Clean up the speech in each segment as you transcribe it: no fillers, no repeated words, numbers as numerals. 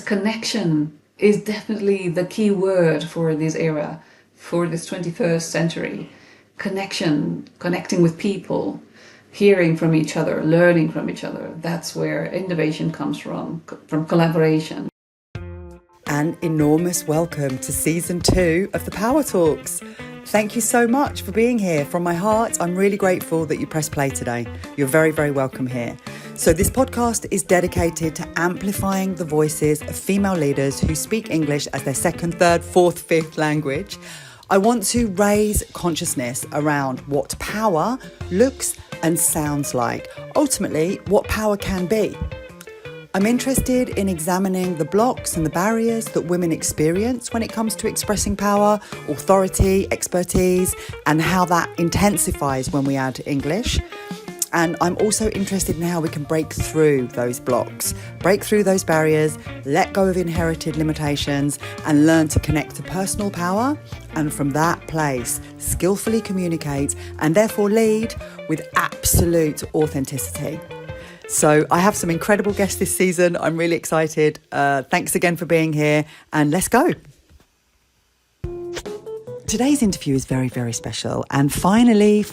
connection is definitely the key word for this era, for this 21st century. Connection, connecting with people, hearing from each other, learning from each other. That's where innovation comes from collaboration. An enormous welcome to season 2 of the Power Talks. Thank you so much for being here. From my heart, I'm really grateful that you pressed play today. You're very, very welcome here. So this podcast is dedicated to amplifying the voices of female leaders who speak English as their second, third, fourth, fifth language. I want to raise consciousness around what power looks and sounds like. Ultimately, what power can be. I'm interested in examining the blocks and the barriers that women experience when it comes to expressing power, authority, expertise, and how that intensifies when we add English. And I'm also interested in how we can break through those blocks, break through those barriers, let go of inherited limitations, and learn to connect to personal power. And from that place, skillfully communicate and therefore lead with absolute authenticity. So I have some incredible guests this season. I'm really excited. Thanks again for being here, and let's go. Today's interview is very, very special and finally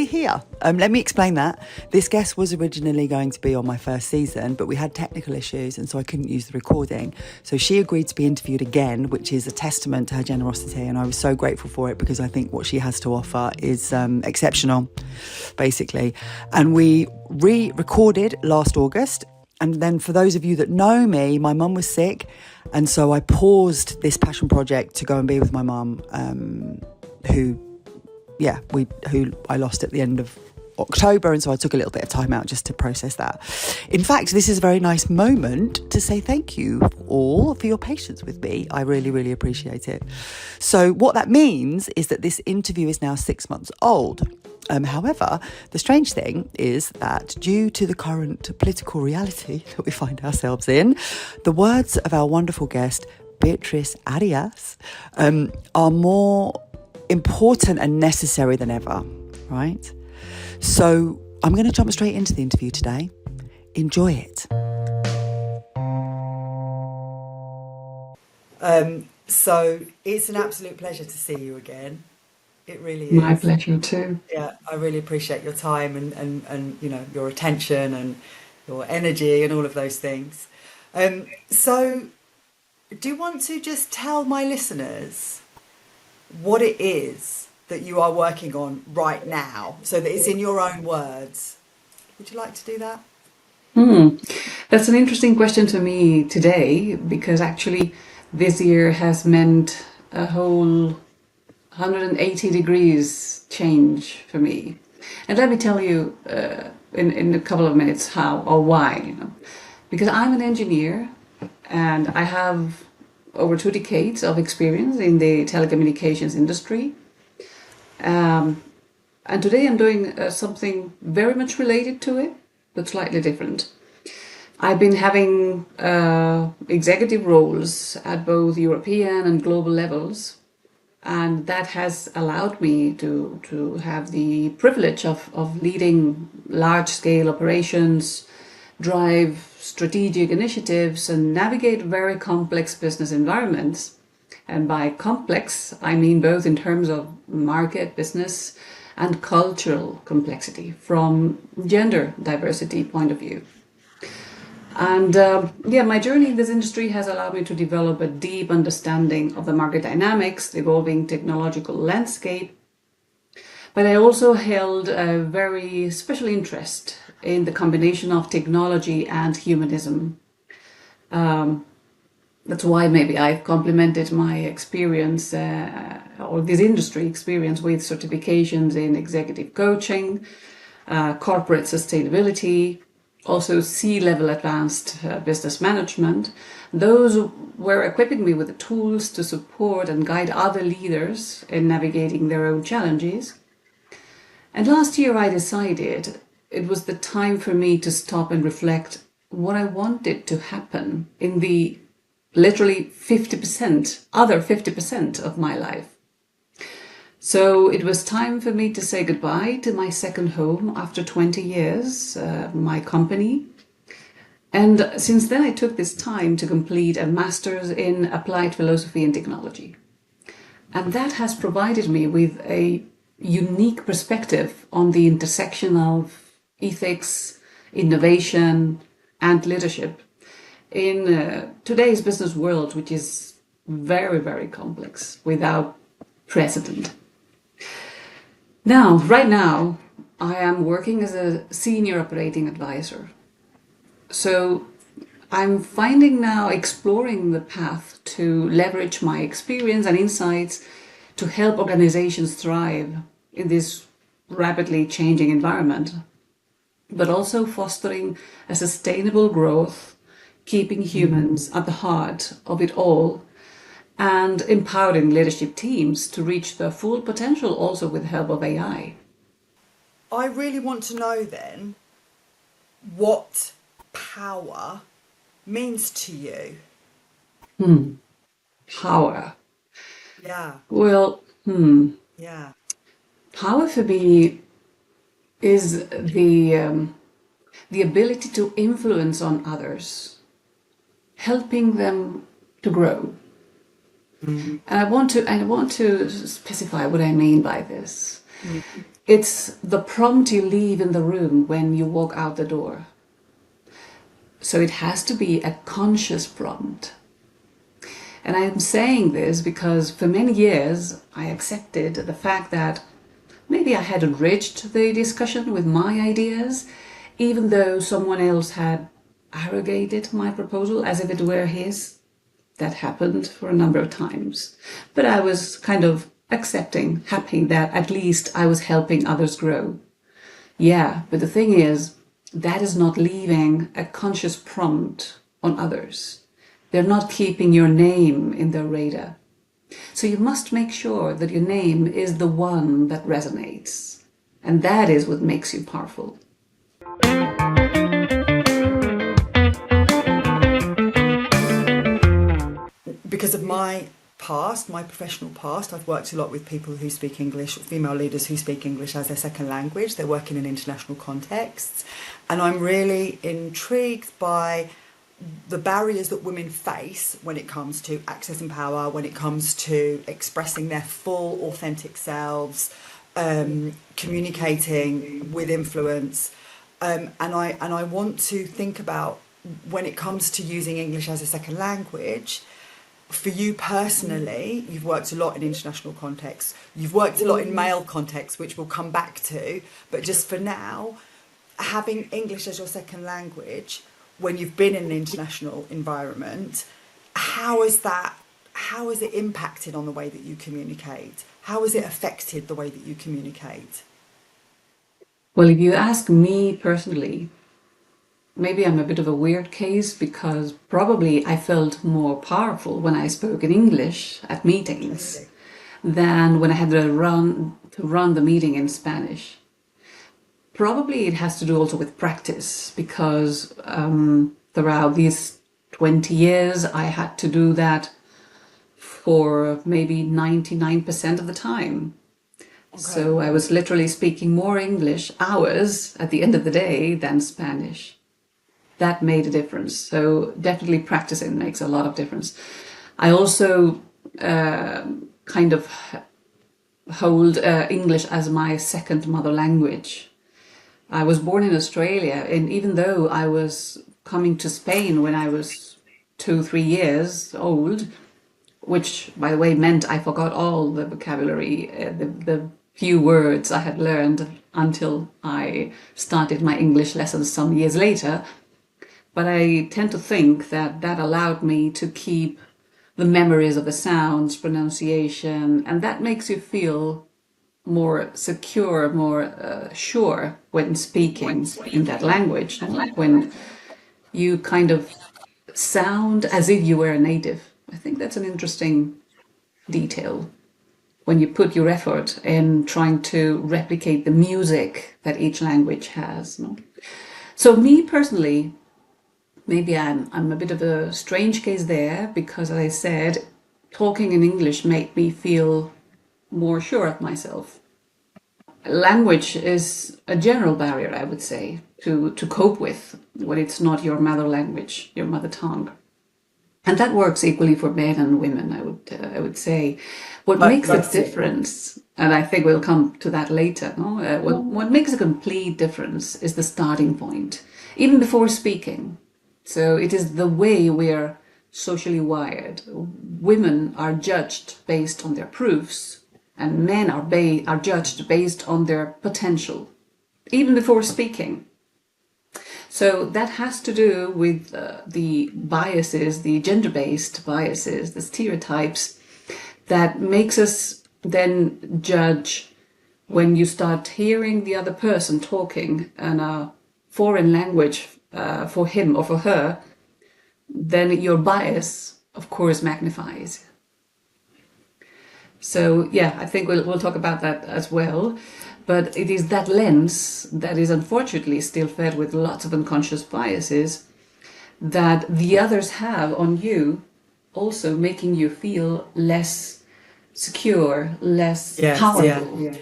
here. Let me explain that. This guest was originally going to be on my first season, but we had technical issues and so I couldn't use the recording. So she agreed to be interviewed again, which is a testament to her generosity, and I was so grateful for it because I think what she has to offer is exceptional, basically. And we re-recorded last August. And then for those of you that know me, my mum was sick. And so I paused this passion project to go and be with my mum, who I lost at the end of October. And so I took a little bit of time out just to process that. In fact, this is a very nice moment to say thank you all for your patience with me. I really, really appreciate it. So what that means is that this interview is now 6 months old. However, the strange thing is that due to the current political reality that we find ourselves in, the words of our wonderful guest, Beatriz Arias, are more important and necessary than ever, right? So I'm going to jump straight into the interview today. Enjoy it. So it's an absolute pleasure to see you again. It really is. My pleasure too. Yeah, I really appreciate your time and you know, your attention and your energy and all of those things. So do you want to just tell my listeners what it is that you are working on right now so that it's in your own words? Would you like to do that? That's an interesting question to me today, because actually this year has meant a whole 180 degrees change for me. And let me tell you in a couple of minutes how or why. You know, because I'm an engineer and I have over 2 decades of experience in the telecommunications industry. And today I'm doing something very much related to it, but slightly different. I've been having executive roles at both European and global levels. And that has allowed me to have the privilege of leading large-scale operations, drive strategic initiatives, and navigate very complex business environments. And by complex, I mean both in terms of market, business, and cultural complexity from gender diversity point of view. And my journey in this industry has allowed me to develop a deep understanding of the market dynamics, the evolving technological landscape. But I also held a very special interest in the combination of technology and humanism. That's why maybe I've complemented my experience or this industry experience with certifications in executive coaching, corporate sustainability, also C-level advanced business management. Those were equipping me with the tools to support and guide other leaders in navigating their own challenges. And last year I decided it was the time for me to stop and reflect what I wanted to happen in the literally 50% of my life. So it was time for me to say goodbye to my second home after 20 years, my company. And since then, I took this time to complete a master's in applied philosophy and technology. And that has provided me with a unique perspective on the intersection of ethics, innovation, and leadership in today's business world, which is very, very complex, without precedent. Right now, I am working as a senior operating advisor. So I'm finding now exploring the path to leverage my experience and insights to help organizations thrive in this rapidly changing environment, but also fostering a sustainable growth, keeping humans at the heart of it all, and empowering leadership teams to reach their full potential also with the help of AI. I really want to know then what power means to you. Power. Yeah. Well, Yeah. power for me is the ability to influence on others, helping them to grow. And I want to specify what I mean by this. It's the prompt you leave in the room when you walk out the door. So it has to be a conscious prompt. And I'm saying this because for many years I accepted the fact that maybe I had enriched the discussion with my ideas, even though someone else had arrogated my proposal as if it were his. That happened for a number of times. But I was kind of accepting, happy that at least I was helping others grow. Yeah, but the thing is, that is not leaving a conscious prompt on others. They're not keeping your name in their radar. So you must make sure that your name is the one that resonates. And that is what makes you powerful. Because of my past, my professional past, I've worked a lot with people who speak English, female leaders who speak English as their second language. They work in an international contexts. And I'm really intrigued by the barriers that women face when it comes to accessing power, when it comes to expressing their full authentic selves, communicating with influence. And I want to think about when it comes to using English as a second language. For you personally, you've worked a lot in international contexts. You've worked a lot in male contexts, which we'll come back to. But just for now, having English as your second language, when you've been in an international environment, how has it impacted on the way that you communicate? How has it affected the way that you communicate? Well, if you ask me personally, maybe I'm a bit of a weird case because probably I felt more powerful when I spoke in English at meetings than when I had to run the meeting in Spanish. Probably it has to do also with practice because throughout these 20 years I had to do that for maybe 99% of the time. Okay. So I was literally speaking more English hours at the end of the day than Spanish. That made a difference. So definitely practicing makes a lot of difference. I also kind of hold English as my second mother language. I was born in Australia, and even though I was coming to Spain when I was 2-3 years old, which by the way meant I forgot all the vocabulary, the few words I had learned until I started my English lessons some years later. But I tend to think that that allowed me to keep the memories of the sounds, pronunciation, and that makes you feel more secure, more sure when speaking in that language, when you kind of sound as if you were a native. I think that's an interesting detail when you put your effort in trying to replicate the music that each language has. No? So me personally, maybe I'm a bit of a strange case there because, as I said, talking in English made me feel more sure of myself. language is a general barrier, I would say, to cope with when it's not your mother language, your mother tongue. And that works equally for men and women, I would say. What makes a difference, and I think we'll come to that later, no? What makes a complete difference is the starting point, even before speaking. So it is the way we are socially wired. Women are judged based on their proofs, and men are judged based on their potential, even before speaking. So that has to do with the biases, the gender-based biases, the stereotypes that makes us then judge when you start hearing the other person talking in a foreign language for him or for her, then your bias, of course, magnifies. So yeah, I think we'll talk about that as well. But it is that lens that is unfortunately still fed with lots of unconscious biases that the others have on you, also making you feel less secure, less powerful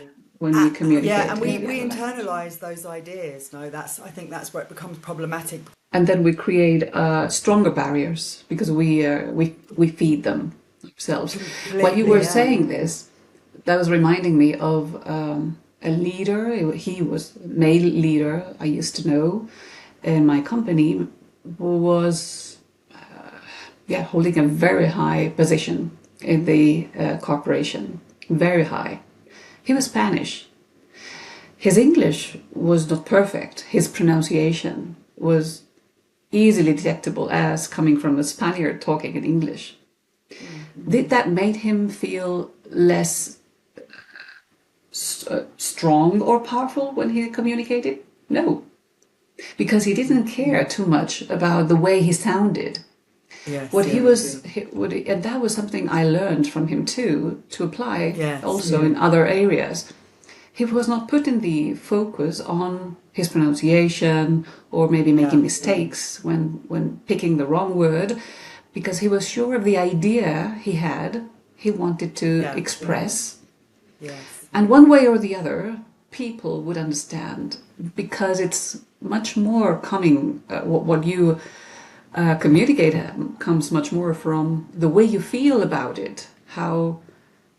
when you communicate. Yeah, and we internalize those ideas. No, I think that's where it becomes problematic. And then we create stronger barriers because we feed them ourselves. While you were saying this, that was reminding me of a leader. He was a male leader I used to know in my company, who was holding a very high position in the corporation, very high. He was Spanish. His English was not perfect. His pronunciation was easily detectable as coming from a Spaniard talking in English. Did that make him feel less strong or powerful when he communicated? No, because he didn't care too much about the way he sounded. And that was something I learned from him too, to apply in other areas. He was not putting the focus on his pronunciation or maybe making mistakes when picking the wrong word, because he was sure of the idea he wanted to express. And one way or the other, people would understand, because it's much more coming, what you communicate comes much more from the way you feel about it, how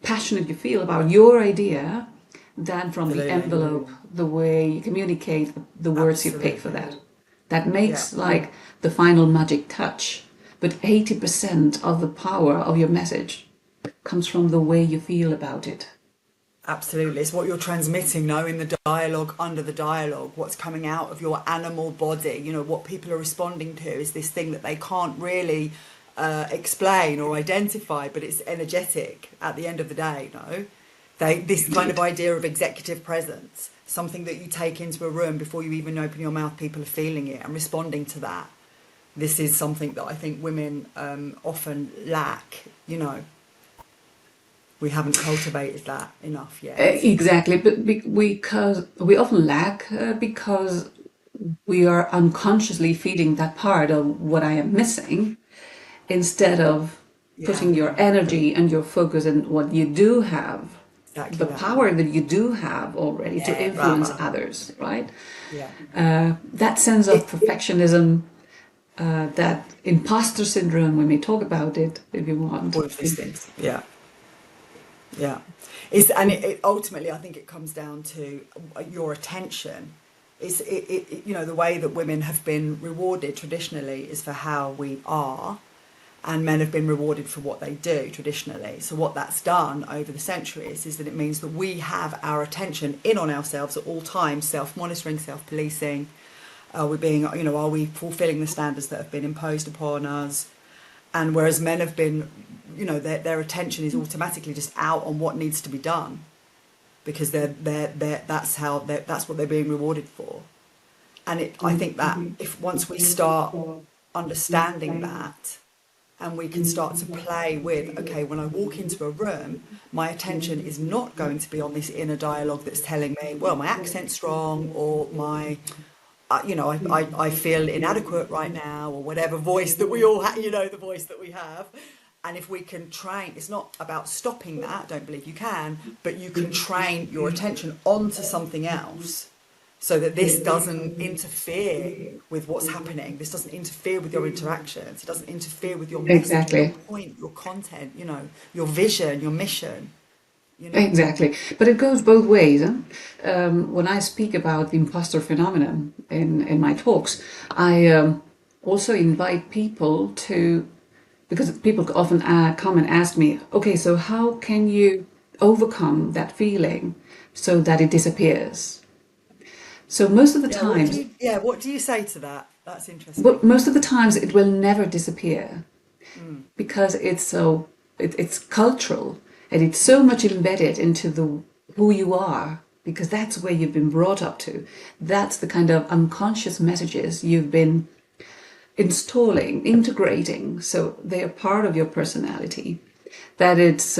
passionate you feel about your idea, than from the envelope, the way you communicate, the words you pick for that. That makes like the final magic touch. But 80% of the power of your message comes from the way you feel about it. Absolutely. It's what you're transmitting, no, in the dialogue, under the dialogue, what's coming out of your animal body. You know, what people are responding to is this thing that they can't really explain or identify, but it's energetic at the end of the day, no? This kind of idea of executive presence, something that you take into a room before you even open your mouth, people are feeling it and responding to that. This is something that I think women often lack, you know. We haven't cultivated that enough yet. Exactly, but because we often lack because we are unconsciously feeding that part of what I am missing, instead of putting your energy and your focus in what you do have, the power that you do have already to influence others, right? That sense of perfectionism, that imposter syndrome, we may talk about it if you want. All of these things, ultimately, I think it comes down to your attention. You know, the way that women have been rewarded traditionally is for how we are, and men have been rewarded for what they do traditionally. So what that's done over the centuries is that it means that we have our attention in on ourselves at all times, self-monitoring, self-policing. Are we fulfilling the standards that have been imposed upon us? And whereas men have been, you know, their attention is automatically just out on what needs to be done, because that's what they're being rewarded for. And I think that if once we start understanding that, and we can start to play with, okay, when I walk into a room, my attention is not going to be on this inner dialogue that's telling me, well, my accent's strong, or my, I feel inadequate right now, or whatever voice that we all have, the voice that we have. And if we can train, it's not about stopping that, don't believe you can, but you can train your attention onto something else so that this doesn't interfere with what's happening. This doesn't interfere with your interactions. It doesn't interfere with your message, your Exactly. point, your content, your vision, your mission, Exactly. But it goes both ways. Huh? When I speak about the imposter phenomenon in my talks, I also invite people to, because people often come and ask me, okay, so how can you overcome that feeling so that it disappears? So most of the times, what do you say to that? That's but interesting. most of the times it will never disappear because it's cultural and it's so much embedded into the who you are, because that's where you've been brought up to. That's the kind of unconscious messages you've been installing, integrating, so they are part of your personality. That it's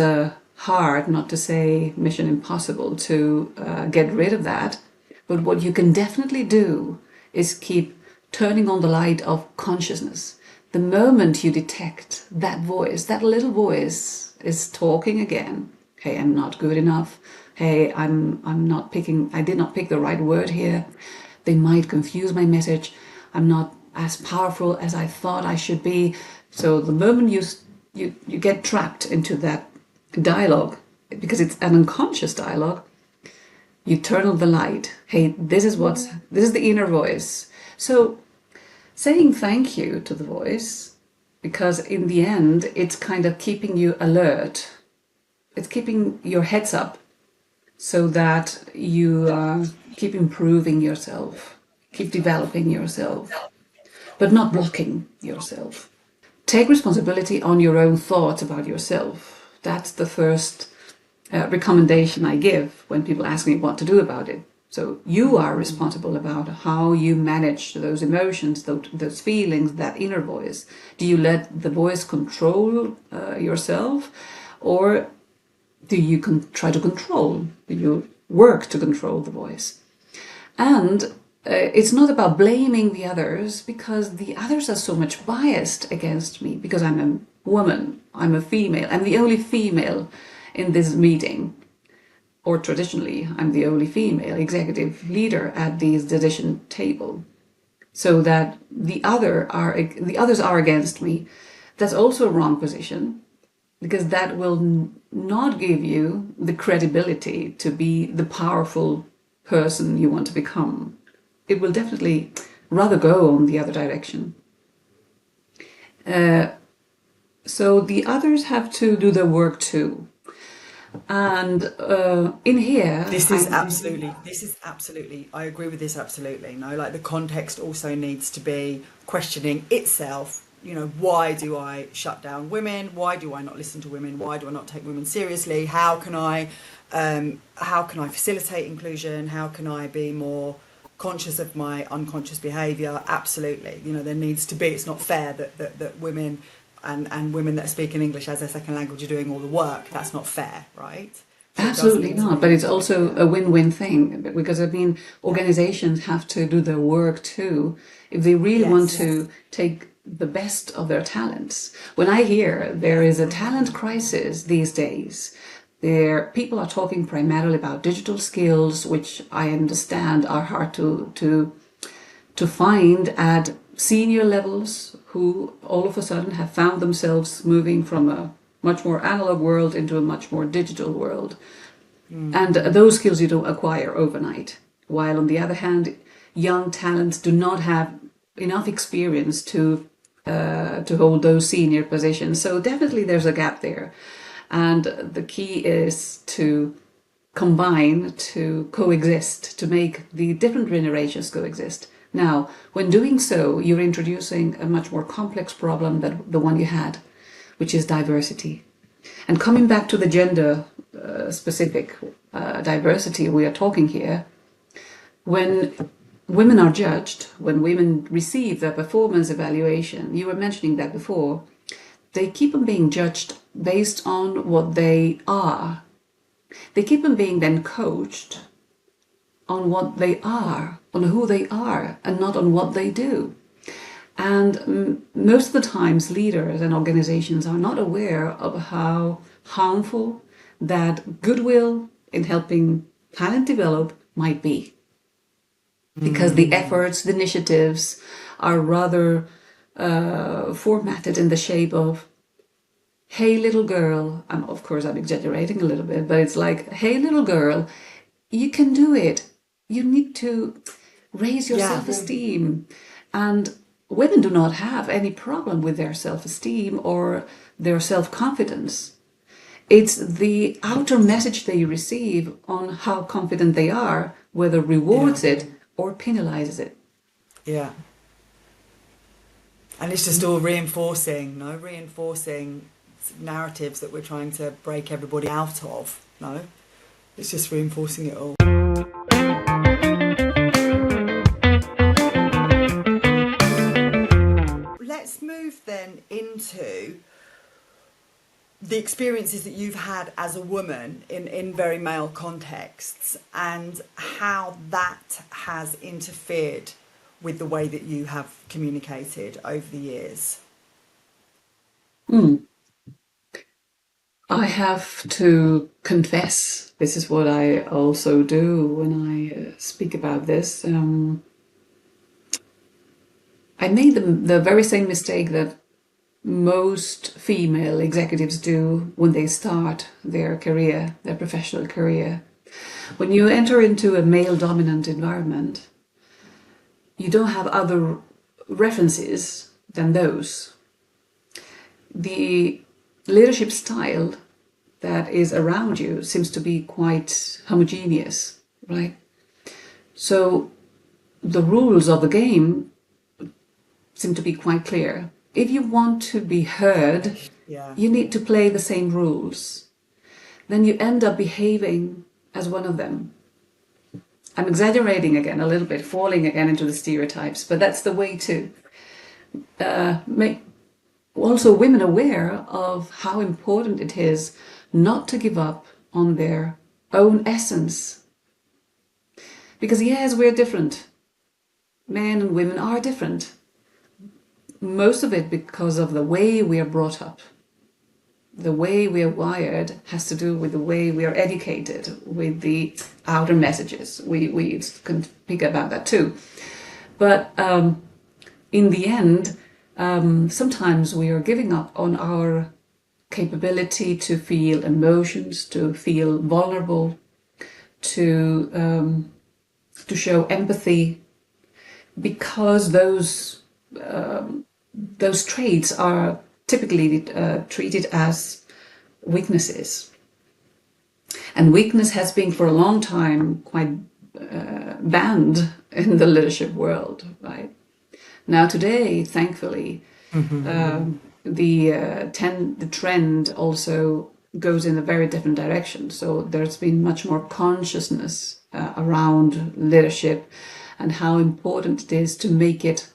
hard, not to say mission impossible, to get rid of that. But what you can definitely do is keep turning on the light of consciousness. The moment you detect that voice, that little voice is talking again. Hey, I'm not good enough. Hey, I did not pick the right word here. They might confuse my message. I'm not as powerful as I thought I should be. So the moment you get trapped into that dialogue, because it's an unconscious dialogue, you turn on the light. Hey, this is the inner voice. So saying thank you to the voice, because in the end, it's kind of keeping you alert. It's keeping your heads up so that you keep improving yourself, keep developing yourself, but not blocking yourself. Take responsibility on your own thoughts about yourself. That's the first recommendation I give when people ask me what to do about it. So you are responsible about how you manage those emotions, those feelings, that inner voice. Do you let the voice control yourself, or do you try to control? Do you work to control the voice? And it's not about blaming the others, because the others are so much biased against me because I'm a woman, I'm a female, I'm the only female in this meeting. Or traditionally, I'm the only female executive leader at the decision table. So that the others are against me. That's also a wrong position, because that will not give you the credibility to be the powerful person you want to become. It will definitely rather go on the other direction. So the others have to do their work too. And in here, This is absolutely, I agree with this absolutely. No, like the context also needs to be questioning itself. Why do I shut down women? Why do I not listen to women? Why do I not take women seriously? How can I facilitate inclusion? How can I be more conscious of my unconscious behaviour? Absolutely. There needs to be, it's not fair that women and women that are speaking English as their second language are doing all the work. That's not fair, right? So absolutely not, but it's also a win-win thing, because organizations have to do their work too if they really want to take the best of their talents. When I hear there is a talent crisis these days, people are talking primarily about digital skills, which I understand are hard to find at senior levels, who all of a sudden have found themselves moving from a much more analog world into a much more digital world. And those skills you don't acquire overnight. While on the other hand, young talents do not have enough experience to hold those senior positions. So definitely there's a gap there. And the key is to combine, to coexist, to make the different generations coexist. Now, when doing so, you're introducing a much more complex problem than the one you had, which is diversity. And coming back to the gender specific diversity we are talking here, when women are judged, when women receive their performance evaluation, you were mentioning that before, they keep on being judged based on what they are. They keep on being then coached on what they are, on who they are, and not on what they do. And most of the times, leaders and organizations are not aware of how harmful that goodwill in helping talent develop might be. Because the efforts, the initiatives are rather formatted in the shape of, hey, little girl, of course I'm exaggerating a little bit, but it's like, hey, little girl, you can do it. You need to raise your Yeah. self-esteem. And women do not have any problem with their self-esteem or their self-confidence. It's the outer message they receive on how confident they are, whether rewards it or penalizes it. Yeah. And it's just all reinforcing, no? Reinforcing narratives that we're trying to break everybody out of, no? It's just reinforcing it all. Let's move then into the experiences that you've had as a woman in very male contexts and how that has interfered with the way that you have communicated over the years. I have to confess, this is what I also do when I speak about this. I made the very same mistake that most female executives do when they start their career, their professional career. When you enter into a male dominant environment, you don't have other references than those. The leadership style that is around you seems to be quite homogeneous, right? So the rules of the game seem to be quite clear. If you want to be heard, you need to play the same rules. Then you end up behaving as one of them. I'm exaggerating again a little bit, falling again into the stereotypes, but that's the way to make also women aware of how important it is not to give up on their own essence. Because yes, we're different. Men and women are different. Most of it because of the way we are brought up. The way we are wired has to do with the way we are educated, with the outer messages. We can speak about that too. But in the end, sometimes we are giving up on our capability to feel emotions, to feel vulnerable, to show empathy, because those traits are typically treated as weaknesses. And weakness has been for a long time quite banned in the leadership world, right? Now today, thankfully, the trend also goes in a very different direction. So there's been much more consciousness around leadership and how important it is to make it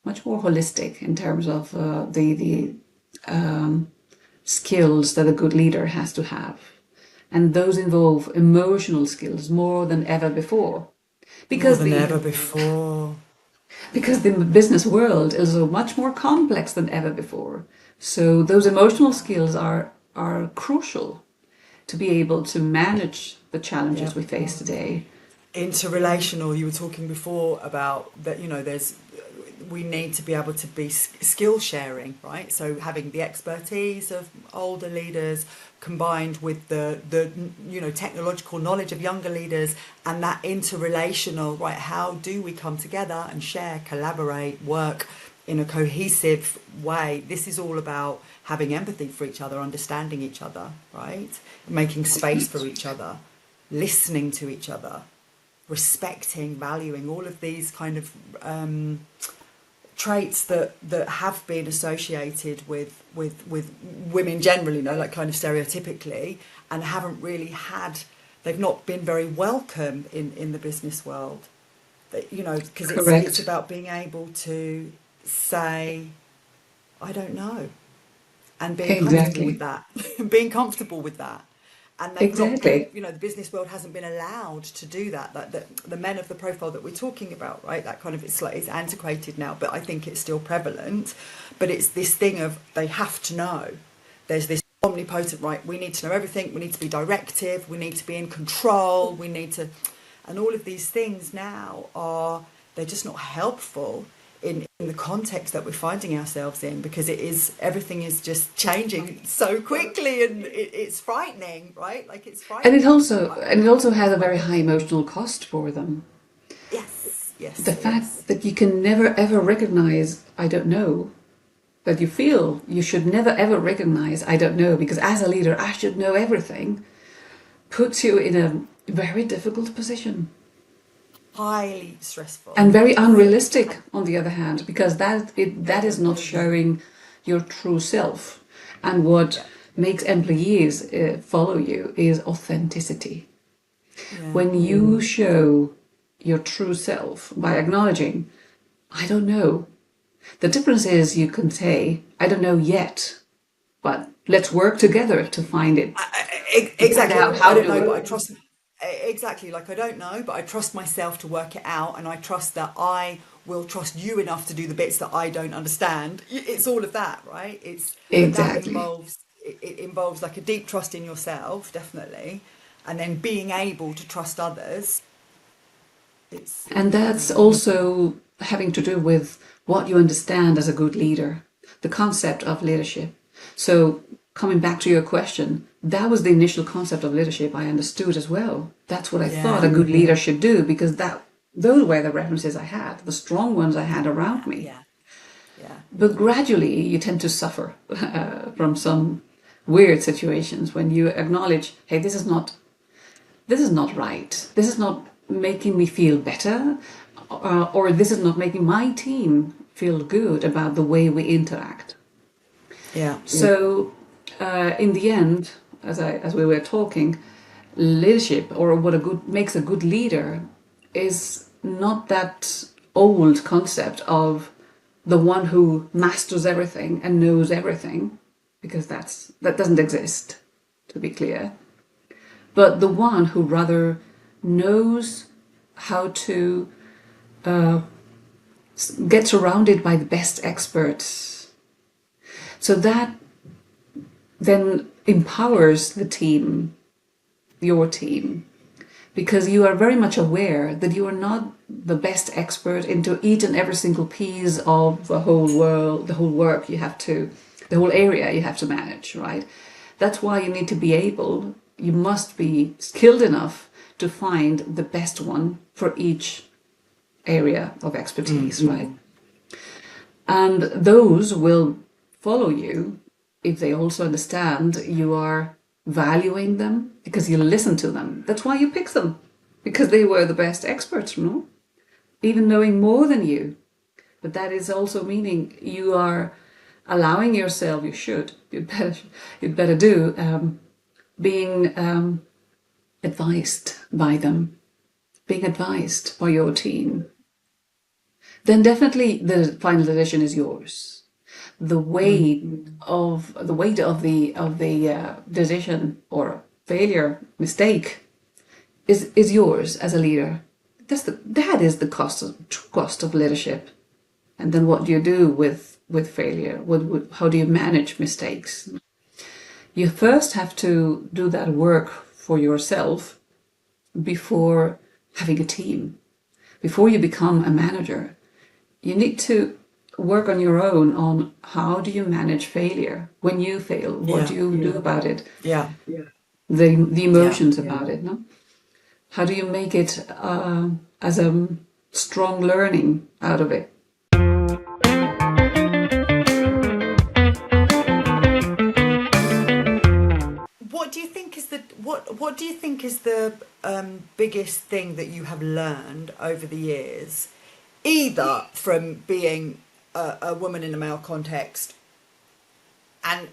much more holistic in terms of the skills that a good leader has to have. And those involve emotional skills more than ever before. Because because the business world is so much more complex than ever before. So those emotional skills are crucial to be able to manage the challenges we face today. Interrelational, you were talking before about that, we need to be able to be skill sharing, right? So having the expertise of older leaders combined with the technological knowledge of younger leaders, and that interrelational, right? How do we come together and share, collaborate, work in a cohesive way? This is all about having empathy for each other, understanding each other, right? Making space for each other, listening to each other, respecting, valuing, all of these kind of traits that have been associated with women generally, like kind of stereotypically, and haven't really they've not been very welcome in the business world. Because it's about being able to say, I don't know, and being comfortable with that, being comfortable with that. and they've not been, Exactly. you know, the business world hasn't been allowed to do that. Like the men of the profile that we're talking about, right? That kind of, it's antiquated now, but I think it's still prevalent. But it's this thing of they have to know. There's this omnipotent, right? We need to know everything. We need to be directive. We need to be in control. We need to, and all of these things now are, they're just not helpful in the context that we're finding ourselves in, because everything is just changing so quickly, and it's frightening, right? Like, it's And frightening. it also has a very high emotional cost for them. Yes, The yes, fact yes. that you can never ever recognize I don't know, that you feel you should never ever recognize I don't know, because as a leader I should know everything, puts you in a very difficult position. Highly stressful. And very Yes. unrealistic on the other hand, because that is not showing your true self. And what Yeah, makes employees follow you is authenticity. yeah, When you show your true self by acknowledging, I don't know. The difference is you can say, I don't know yet, but let's work together to find it. To find exactly. out I how to don't know, do but I it. trust. Exactly, like, I don't know, but I trust myself to work it out, and I trust that I will trust you enough to do the bits that I don't understand. It's all of that, right? But that Exactly. involves, it involves like a deep trust in yourself, definitely, and then being able to trust others. It's And that's also having to do with what you understand as a good leader, the concept of leadership. So, coming back to your question, that was the initial concept of leadership I understood as well. That's what I thought a yeah, good leader should do, because those were the references I had, the strong ones I had around me. yeah, yeah, But gradually, you tend to suffer from some weird situations when you acknowledge, hey, this is not right. This is not making me feel better, or this is not making my team feel good about the way we interact. yeah, So, in the end, as we were talking, leadership, or what a good makes a good leader, is not that old concept of the one who masters everything and knows everything, because that doesn't exist, to be clear, but the one who rather knows how to get surrounded by the best experts. So that then empowers the team, your team, because you are very much aware that you are not the best expert into each and every single piece of the whole world, the whole work you have to, the whole area you have to manage, right? That's why you need to be able, you must be skilled enough to find the best one for each area of expertise, right? And those will follow you if they also understand you are valuing them, because you listen to them. That's why you pick them, because they were the best experts, no? Even knowing more than you. But that is also meaning you are allowing yourself, you'd better do, being advised by them, being advised by your team. Then definitely the final decision is yours. The weight of the decision or failure, mistake, is yours as a leader. That is the true cost of leadership. And then what do you do with failure? How do you manage mistakes? You first have to do that work for yourself before having a team. Before you become a manager, you need to work on your own on how do you manage failure. When you fail, what do yeah, you do about it? yeah, The yeah. emotions about it, no? How do you make it as a strong learning out of it? What do you think is what do you think is the biggest thing that you have learned over the years, either from being a woman in a male context, and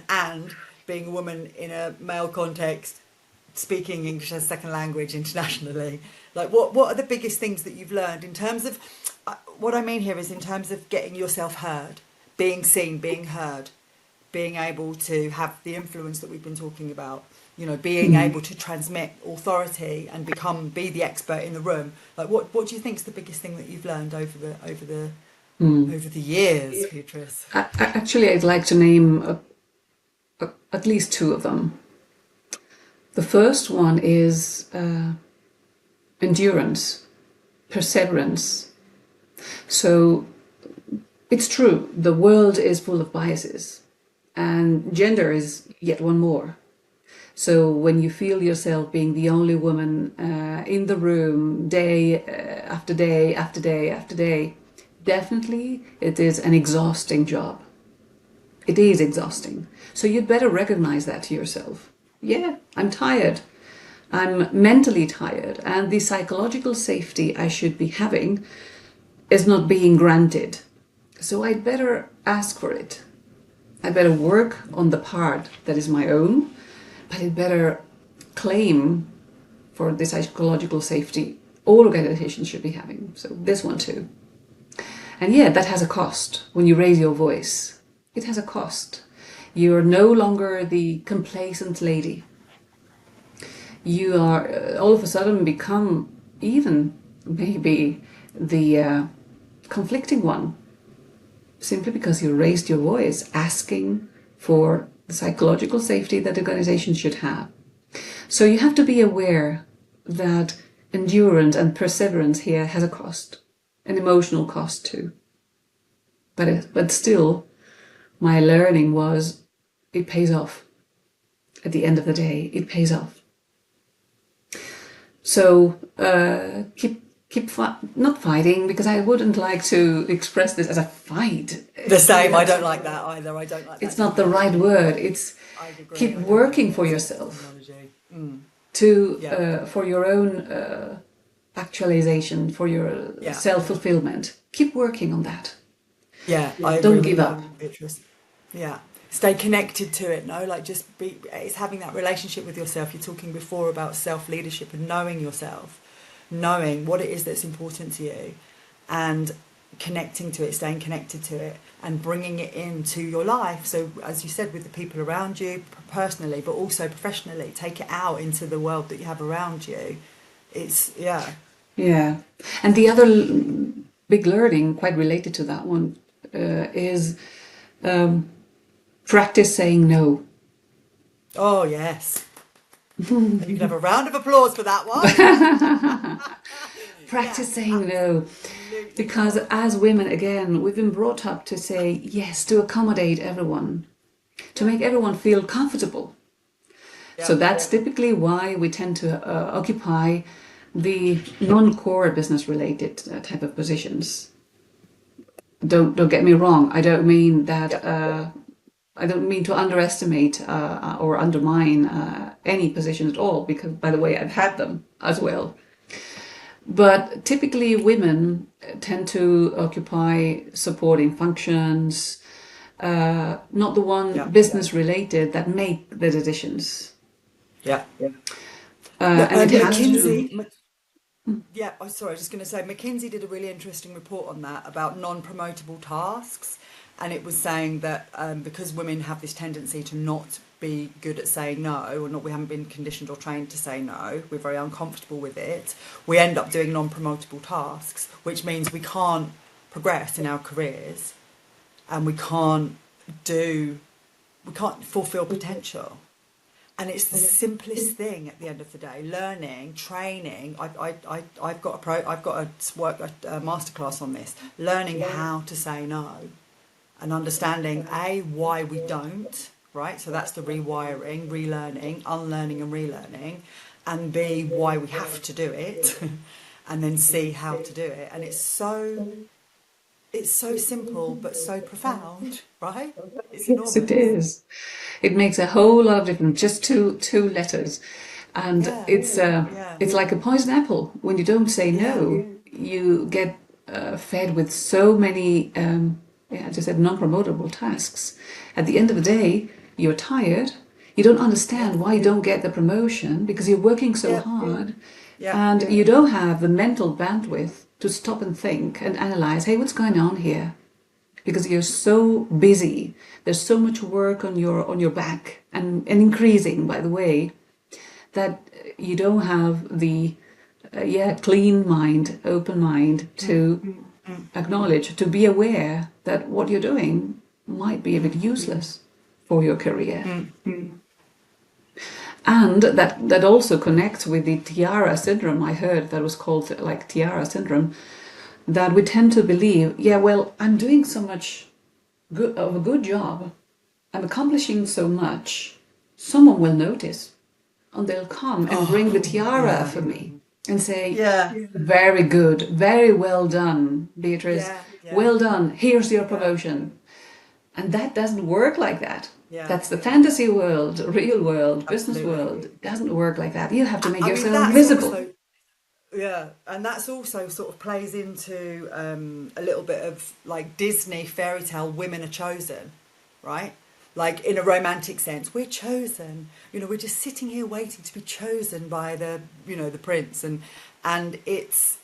and being a woman in a male context, speaking English as a second language internationally? Like, what are the biggest things that you've learned in terms of what I mean here is in terms of getting yourself heard, being seen, being heard, being able to have the influence that we've been talking about, you know, being able to transmit authority and be the expert in the room. Like, what do you think is the biggest thing that you've learned over the years, Beatrice? Actually, I'd like to name at least two of them. The first one is endurance, perseverance. So it's true, the world is full of biases, and gender is yet one more. So when you feel yourself being the only woman in the room day after day after day after day, definitely it is an exhausting job. It is exhausting. So you'd better recognize that to yourself. Yeah, I'm tired. I'm mentally tired, and the psychological safety I should be having is not being granted. So I'd better ask for it. I'd better work on the part that is my own, but I'd better claim for the psychological safety all organizations should be having. So this one too. And yeah, that has a cost. When you raise your voice, it has a cost. You're no longer the complacent lady. You are all of a sudden become even maybe the conflicting one, simply because you raised your voice, asking for the psychological safety that organizations should have. So you have to be aware that endurance and perseverance here has a cost, an emotional cost too. But still, my learning was it pays off. At the end of the day, it pays off. So not fighting, because I wouldn't like to express this as a fight. The same. I don't like that either. I don't like that. It's not the right word. It's keep working for yourself for your own actualization, for your self-fulfillment. Keep working on that. Yeah, don't give up. Beatrice. Yeah, stay connected to it. No, like it's having that relationship with yourself. You're talking before about self-leadership and knowing yourself, knowing what it is that's important to you, and connecting to it, staying connected to it, and bringing it into your life. So, as you said, with the people around you, personally, but also professionally, take it out into the world that you have around you. Yeah. And the other big learning, quite related to that one, is practice saying no. Oh, yes. You can have a round of applause for that one. Practice saying no. Because as women, again, we've been brought up to say yes, to accommodate everyone, to make everyone feel comfortable. So that's typically why we tend to occupy the non-core business-related type of positions. Don't get me wrong. I don't mean that. I don't mean to underestimate or undermine any positions at all, because, by the way, I've had them as well. But typically women tend to occupy supporting functions, not the one business-related that make the decisions. Yeah. And it has to... Yeah, I was just going to say, McKinsey did a really interesting report on that about non-promotable tasks. And it was saying that because women have this tendency to not be good at saying no, or we haven't been conditioned or trained to say no, we're very uncomfortable with it, we end up doing non-promotable tasks, which means we can't progress in our careers, and we can't fulfill potential. And it's the simplest thing at the end of the day. Learning, training. I've got a masterclass on this. Learning how to say no, and understanding why we don't. Right. So that's the rewiring, relearning, unlearning, and relearning, and B, why we have to do it, and then C, how to do it. And it's so simple but so profound, right? It's enormous. Yes, it is. It makes a whole lot of difference. Just two letters, and it's like a poison apple. When you don't say no, you get fed with so many, as I said, non-promotable tasks. At the end of the day, you're tired. You don't understand why you don't get the promotion, because you're working so hard, and you don't have the mental bandwidth to stop and think and analyze, hey, what's going on here? because you're so busy. There's so much work on your back, and increasing, by the way, that you don't have the clean mind, open mind to acknowledge, to be aware that what you're doing might be a bit useless for your career. And that also connects with the tiara syndrome. I heard that was called like tiara syndrome, that we tend to believe, yeah, well, I'm doing so much of a good job, I'm accomplishing so much, someone will notice, and they'll come and bring the tiara for me and say, very good, very well done, Beatrice, well done, here's your promotion. And that doesn't work like that. That's the fantasy world. Real world, business world, it doesn't work like that. You have to make yourself visible. And that's also sort of plays into a little bit of like Disney fairy tale, women are chosen, right? Like in a romantic sense, we're chosen. You know, we're just sitting here waiting to be chosen by the prince, and it's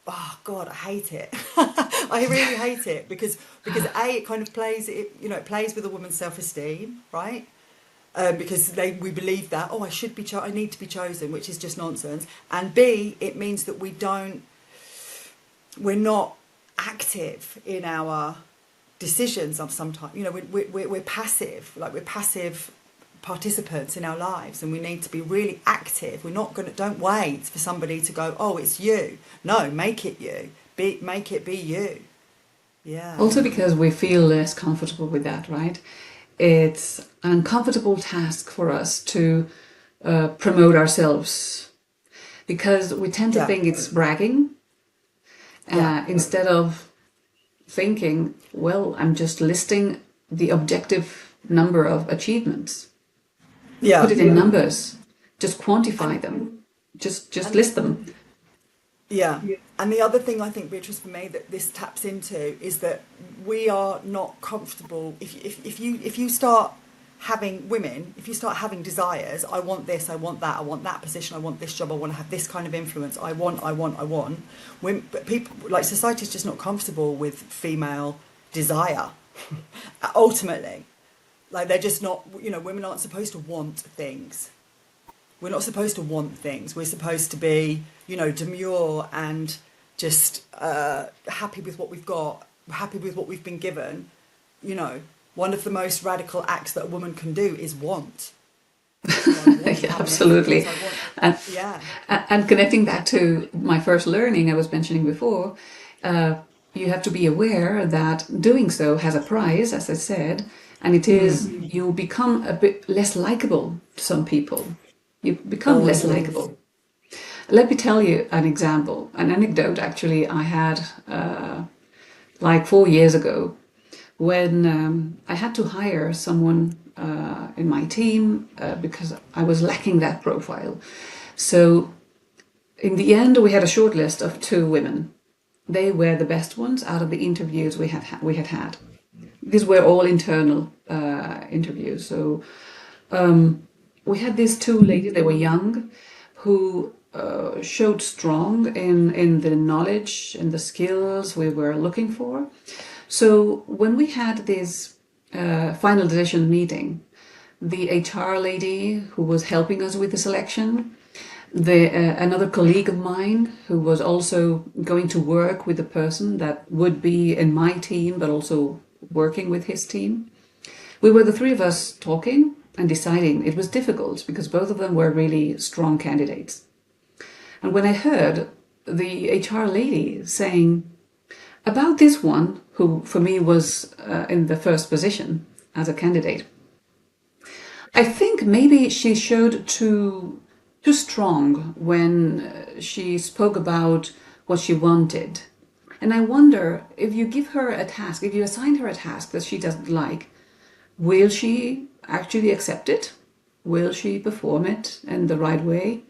oh God, I hate it. I really hate it because it kind of plays it plays with a woman's self-esteem, right? Because we believe that, oh, I need to be chosen, which is just nonsense. And B, it means that we're not active in our decisions. Sometimes, we're passive, like we're passive participants in our lives, and we need to be really active. Don't wait for somebody to go, oh, it's you. No, make it you. Make it be you. Yeah. Also because we feel less comfortable with that, right? It's an uncomfortable task for us to promote ourselves, because we tend to think it's bragging instead of thinking, well, I'm just listing the objective number of achievements. Put it in numbers, just quantify them, just list them. And the other thing I think, Beatrice, for me, that this taps into is that we are not comfortable. If you start having desires, I want this, I want that position, I want this job, I want to have this kind of influence, I want. But people, like, society is just not comfortable with female desire. Ultimately, like, they're just not. Women aren't supposed to want things. We're not supposed to want things. We're supposed to be, demure and just happy with what we've got, happy with what we've been given. One of the most radical acts that a woman can do is want. Absolutely. And connecting back to my first learning I was mentioning before, you have to be aware that doing so has a price, as I said, and it is you become a bit less likable to some people. You become less likable. Let me tell you an anecdote actually I had like 4 years ago, when I had to hire someone in my team because I was lacking that profile. So in the end, we had a short list of 2 women. They were the best ones out of the interviews we had had. These were all internal interviews. So we had these 2 ladies. They were young, who showed strong in the knowledge and the skills we were looking for. So when we had this final decision meeting, the HR lady who was helping us with the selection, another colleague of mine who was also going to work with the person that would be in my team, but also working with his team, we were the 3 of us talking and deciding. It was difficult because both of them were really strong candidates. And when I heard the HR lady saying about this one, who for me was in the first position as a candidate, I think maybe she showed too strong when she spoke about what she wanted. And I wonder, if you give her a task, if you assign her a task that she doesn't like, will she actually accept it? Will she perform it in the right way?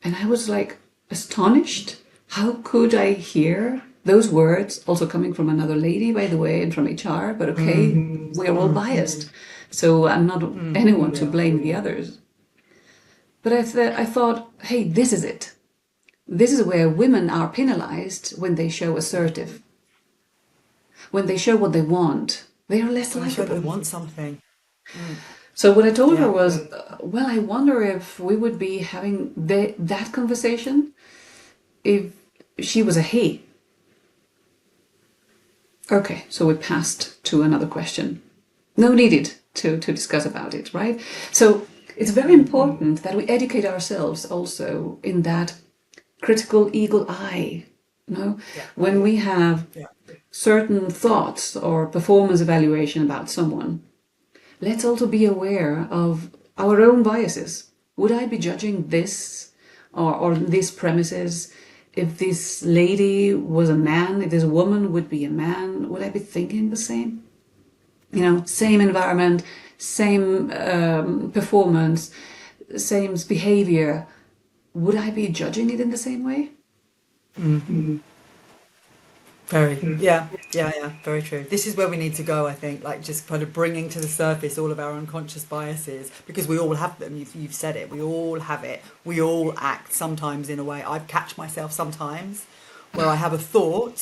And I was like astonished. How could I hear those words, also coming from another lady, by the way, and from HR, but okay, we're all biased. So I'm not anyone to blame the others. But I thought, hey, this is it. This is where women are penalized when they show assertive. when they show what they want, they are less I'm sure they likable. want something. So what I told her Yeah. was, well, I wonder if we would be having that conversation if she was a he. Okay, so we passed to another question. No needed to discuss about it, right? So it's very important that we educate ourselves also in that critical eagle eye. You know, Yeah. when we have Yeah. certain thoughts or performance evaluation about someone, let's also be aware of our own biases. Would I be judging this or these premises if this lady was a man, if this woman would be a man? Would I be thinking the same? You know, same environment, same performance, same behavior. Would I be judging it in the same way? Very, yeah, very true. This is where we need to go, I think, like just kind of bringing to the surface all of our unconscious biases because we all have them. You've said it. We all have it. We all act sometimes in a way. I catch myself sometimes where I have a thought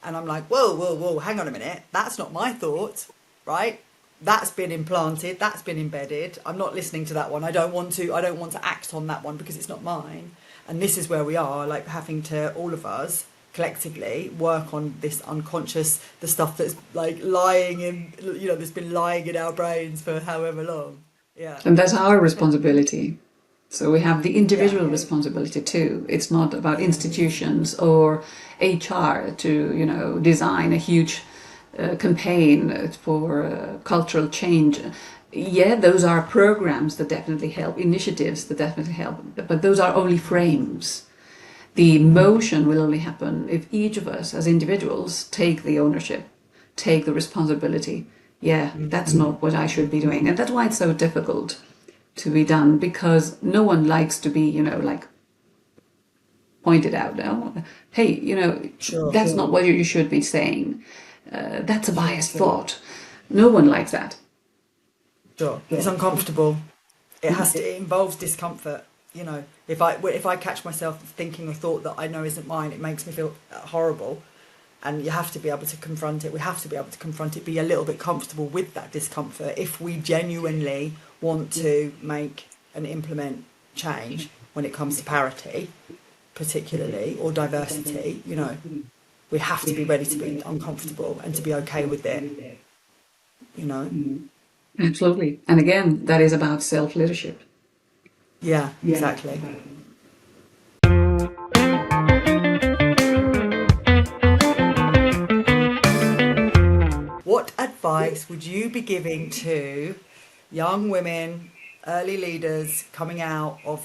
and I'm like, whoa, hang on a minute. That's not my thought, right? That's been implanted. That's been embedded. I'm not listening to that one. I don't want to act on that one because it's not mine. And this is where we are, like having to, all of us, collectively work on this unconscious, the stuff that's like lying in, that's been lying in our brains for however long. Yeah. And that's our responsibility. So we have the Yeah. individual responsibility too. It's not about institutions or HR to, design a huge campaign for cultural change. Yeah, those are programs that definitely help, initiatives that definitely help, but those are only frames. The motion will only happen if each of us as individuals take the ownership, take the responsibility. Yeah, that's not what I should be doing. And that's why it's so difficult to be done, because no one likes to be, like pointed out. No? Hey, that's not what you should be saying. That's a biased thought. No one likes that. Sure. It's uncomfortable. It involves discomfort. If I catch myself thinking a thought that I know isn't mine, it makes me feel horrible. And you have to be able to confront it. We have to be able to confront it, be a little bit comfortable with that discomfort if we genuinely want to make and implement change when it comes to parity, particularly, or diversity. We have to be ready to be uncomfortable and to be okay with it. Absolutely. And again, that is about self-leadership. Yeah, exactly. What advice would you be giving to young women, early leaders coming out of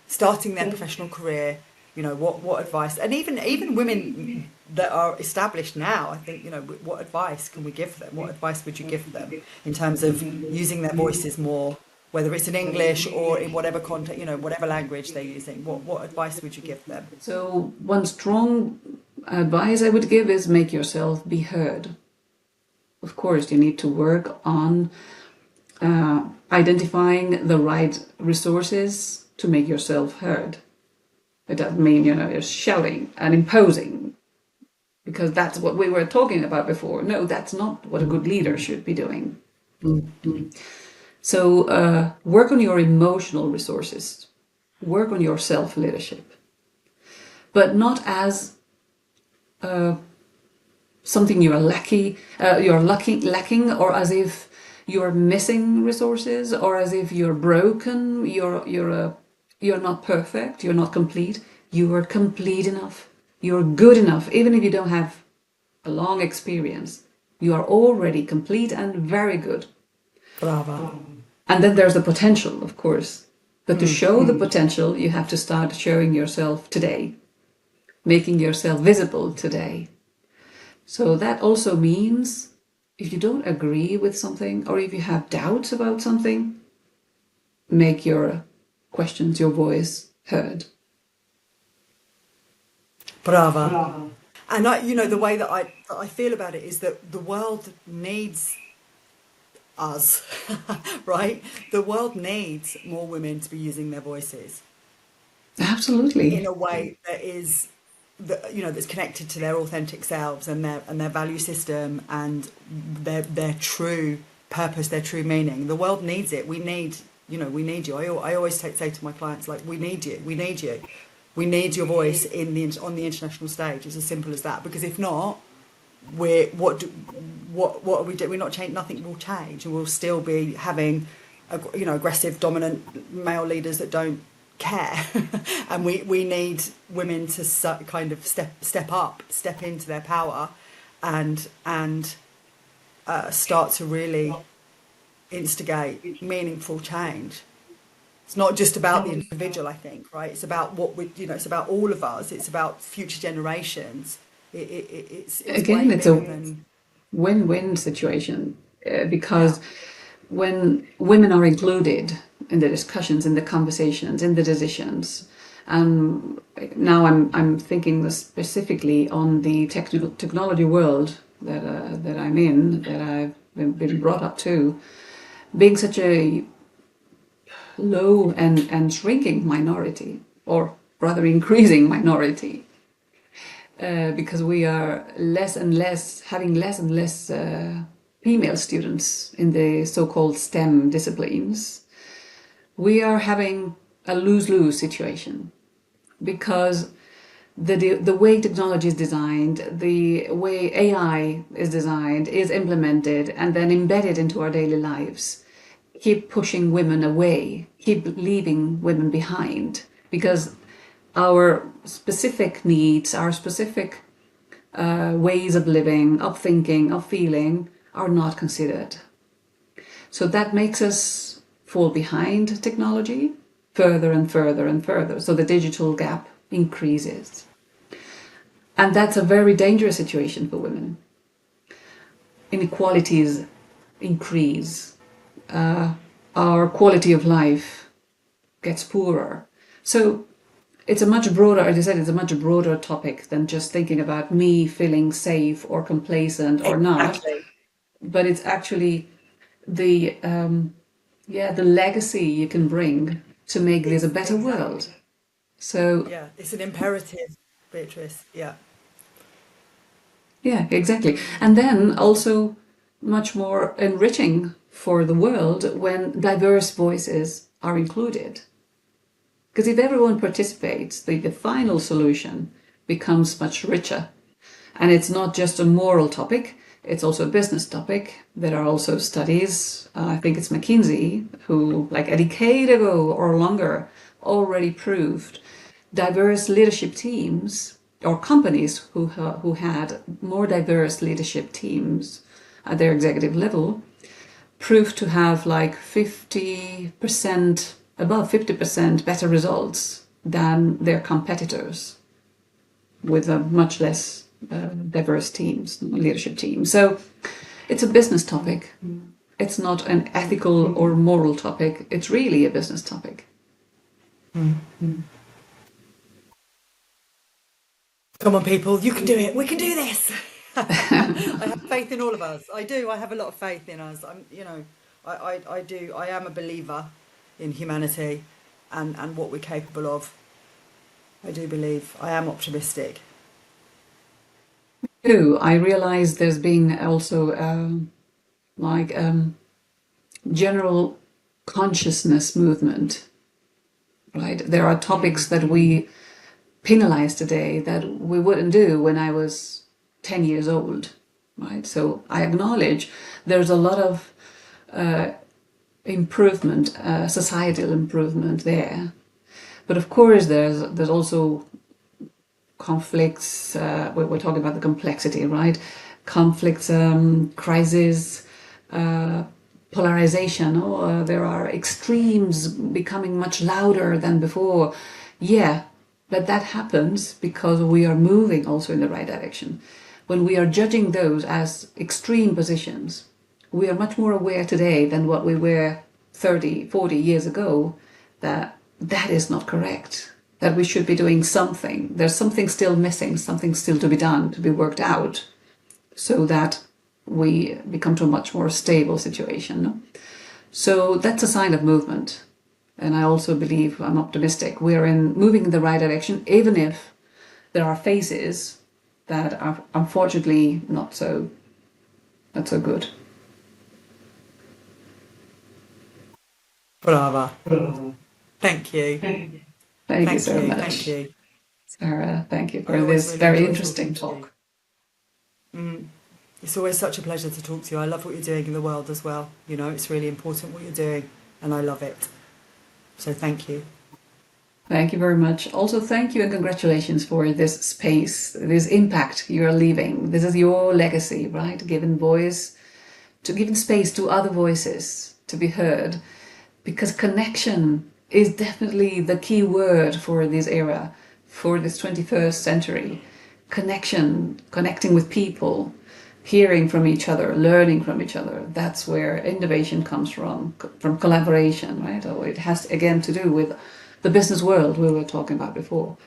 starting their professional career? What advice, and even women that are established now, I think, what advice can we give them? What advice would you give them in terms of using their voices more, whether it's in English or in whatever content, whatever language they're using? What advice would you give them? So one strong advice I would give is make yourself be heard. Of course, you need to work on identifying the right resources to make yourself heard. It doesn't mean, you're shouting and imposing, because that's what we were talking about before. No, that's not what a good leader should be doing. Mm-hmm. So work on your emotional resources. Work on your self-leadership. But not as something you're lacking, or as if you're missing resources, or as if you're broken, you're not perfect, you're not complete. You are complete enough. You're good enough, even if you don't have a long experience. You are already complete and very good. Bravo. And then there's the potential, of course. But to show the potential, you have to start showing yourself today, making yourself visible today. So that also means if you don't agree with something, or if you have doubts about something, make your questions, your voice heard. Bravo. And the way that I feel about it is that the world needs us, right? The world needs more women to be using their voices. Absolutely. In a way that is that's connected to their authentic selves and their value system and their true purpose, their true meaning. The world needs it. We need you. I always say to my clients, like, we need you. We need your voice on the international stage. It's as simple as that. Because if not, what are we doing? We're not change. Nothing will change, and we'll still be having aggressive, dominant male leaders that don't care. And we need women to kind of step into their power, and start to really instigate meaningful change. It's not just about the individual, I think, right? It's about it's about all of us. It's about future generations. It's again, it's a win-win situation, because when women are included in the discussions, in the conversations, in the decisions, and now I'm thinking specifically on the technology world that I'm in, that I've been brought up to, being such a low and shrinking minority, or rather increasing minority, because we are having less and less female students in the so-called STEM disciplines. We are having a lose-lose situation, because the way technology is designed, the way AI is designed, is implemented and then embedded into our daily lives, keep pushing women away, keep leaving women behind, because our specific needs, our specific ways of living, of thinking, of feeling are not considered. So that makes us fall behind technology further and further and further. So the digital gap increases. And that's a very dangerous situation for women. Inequalities increase. Our quality of life gets poorer. So it's a much broader, as I said, it's a much broader topic than just thinking about me feeling safe or complacent or not. But it's actually the legacy you can bring to make this a better world. So it's an imperative, Beatrice. Yeah, exactly. And then also much more enriching for the world when diverse voices are included. Because if everyone participates, the final solution becomes much richer. And it's not just a moral topic, it's also a business topic. There are also studies, I think it's McKinsey, who like a decade ago or longer already proved diverse leadership teams, or companies who had more diverse leadership teams at their executive level, proved to have like 50%, above 50% better results than their competitors with a much less diverse leadership teams. So it's a business topic. It's not an ethical or moral topic. It's really a business topic. Mm-hmm. Come on, people, you can do it. We can do this. I have faith in all of us. I do. I have a lot of faith in us. I do. I am a believer in humanity and what we're capable of. I do believe. I am optimistic. I realize there's been also general consciousness movement, right? There are topics that we penalize today that we wouldn't do when I was 10 years old, right? So I acknowledge there's a lot of improvement, societal improvement there. But of course there's also conflicts. We're talking about the complexity, right? Conflicts, crisis, polarization. There are extremes becoming much louder than before. Yeah, but that happens because we are moving also in the right direction. When we are judging those as extreme positions, we are much more aware today than what we were 30, 40 years ago, that is not correct. That we should be doing something. There's something still missing, something still to be done, to be worked out, so that we become to a much more stable situation. No? So that's a sign of movement. And I also believe, I'm optimistic, we're moving in the right direction, even if there are phases that are unfortunately not so good. Brava. Thank you. Thank you so much. Thank you. Sarah, thank you for this really very interesting talk. It's always such a pleasure to talk to you. I love what you're doing in the world as well. You know, it's really important what you're doing, and I love it. So thank you. Thank you very much. Also, thank you and congratulations for this space, this impact you are leaving. This is your legacy, right? Giving space to other voices to be heard, because connection is definitely the key word for this era, for this 21st century. Connection, connecting with people, hearing from each other, learning from each other. That's where innovation comes from collaboration, right? Or it has, again, to do with the business world we were talking about before.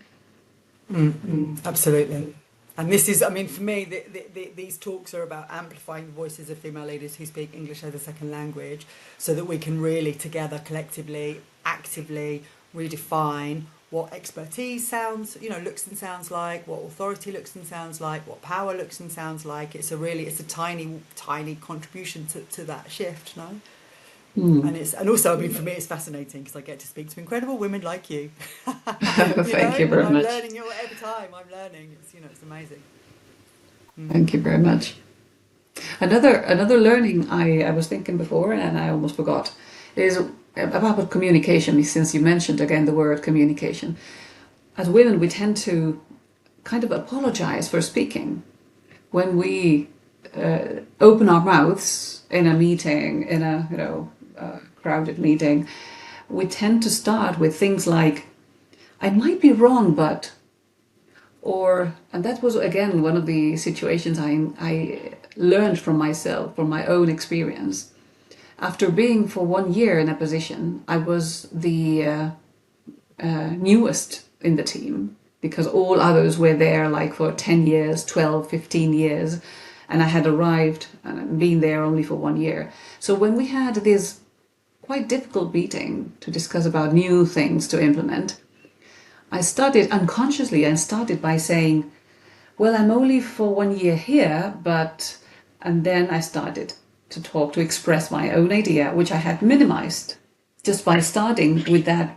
Absolutely. And this is, I mean, for me, these talks are about amplifying the voices of female leaders who speak English as a second language, so that we can really together, collectively, actively redefine what expertise looks and sounds like, what authority looks and sounds like, what power looks and sounds like. It's a tiny contribution to that shift, no? And also, I mean, for me, it's fascinating because I get to speak to incredible women like you. Thank you very much. I'm learning every time. I'm learning. It's amazing. Thank you very much. Another learning I was thinking before, and I almost forgot, is about communication. Since you mentioned again the word communication, as women, we tend to kind of apologize for speaking when we open our mouths in a meeting, in a crowded meeting. We tend to start with things like, "I might be wrong, but," and that was again one of the situations I learned from myself, from my own experience. After being for 1 year in a position, I was the newest in the team, because all others were there like for 10 years, 12, 15 years, and I had arrived and been there only for 1 year. So when we had this quite difficult meeting to discuss about new things to implement, I started unconsciously by saying, "Well, I'm only for 1 year here, but," and then I started to express my own idea, which I had minimized just by starting with that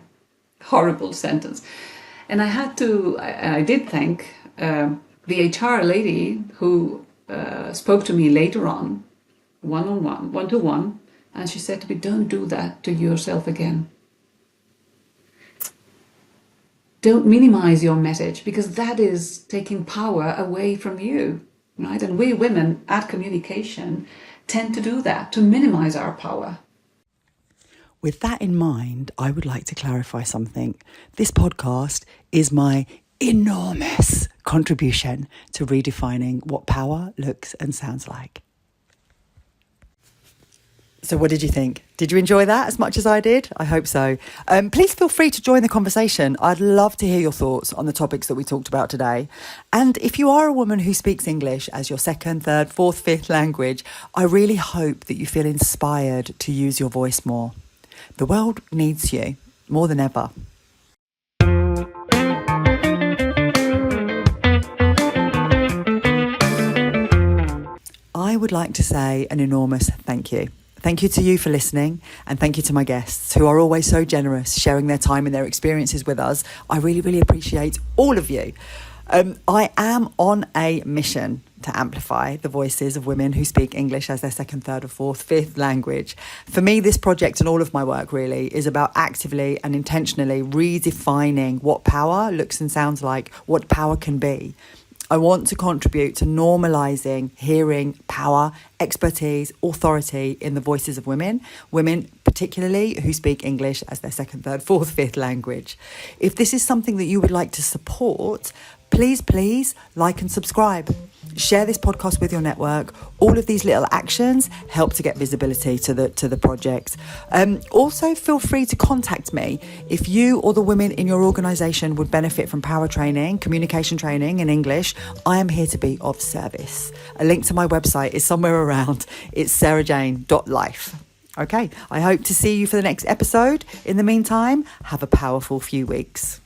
horrible sentence. And I did thank the HR lady who spoke to me later on, one-on-one, one-to-one, and she said to me, "Don't do that to yourself again. Don't minimize your message, because that is taking power away from you," right? And we women at communication tend to do that, to minimize our power. With that in mind, I would like to clarify something. This podcast is my enormous contribution to redefining what power looks and sounds like. So what did you think? Did you enjoy that as much as I did? I hope so. Please feel free to join the conversation. I'd love to hear your thoughts on the topics that we talked about today. And if you are a woman who speaks English as your second, third, fourth, fifth language, I really hope that you feel inspired to use your voice more. The world needs you more than ever. I would like to say an enormous thank you. Thank you to you for listening, and thank you to my guests who are always so generous, sharing their time and their experiences with us. I really, really appreciate all of you. I am on a mission to amplify the voices of women who speak English as their second, third, or fourth, fifth language. For me, this project and all of my work really is about actively and intentionally redefining what power looks and sounds like, what power can be. I want to contribute to normalising hearing, power, expertise, authority in the voices of women particularly who speak English as their second, third, fourth, fifth language. If this is something that you would like to support, please like and subscribe. Share this podcast with your network. All of these little actions help to get visibility to the project. Also, feel free to contact me if you or the women in your organisation would benefit from power training, communication training in English. I am here to be of service. A link to my website is somewhere around. It's sarahjane.life. Okay, I hope to see you for the next episode. In the meantime, have a powerful few weeks.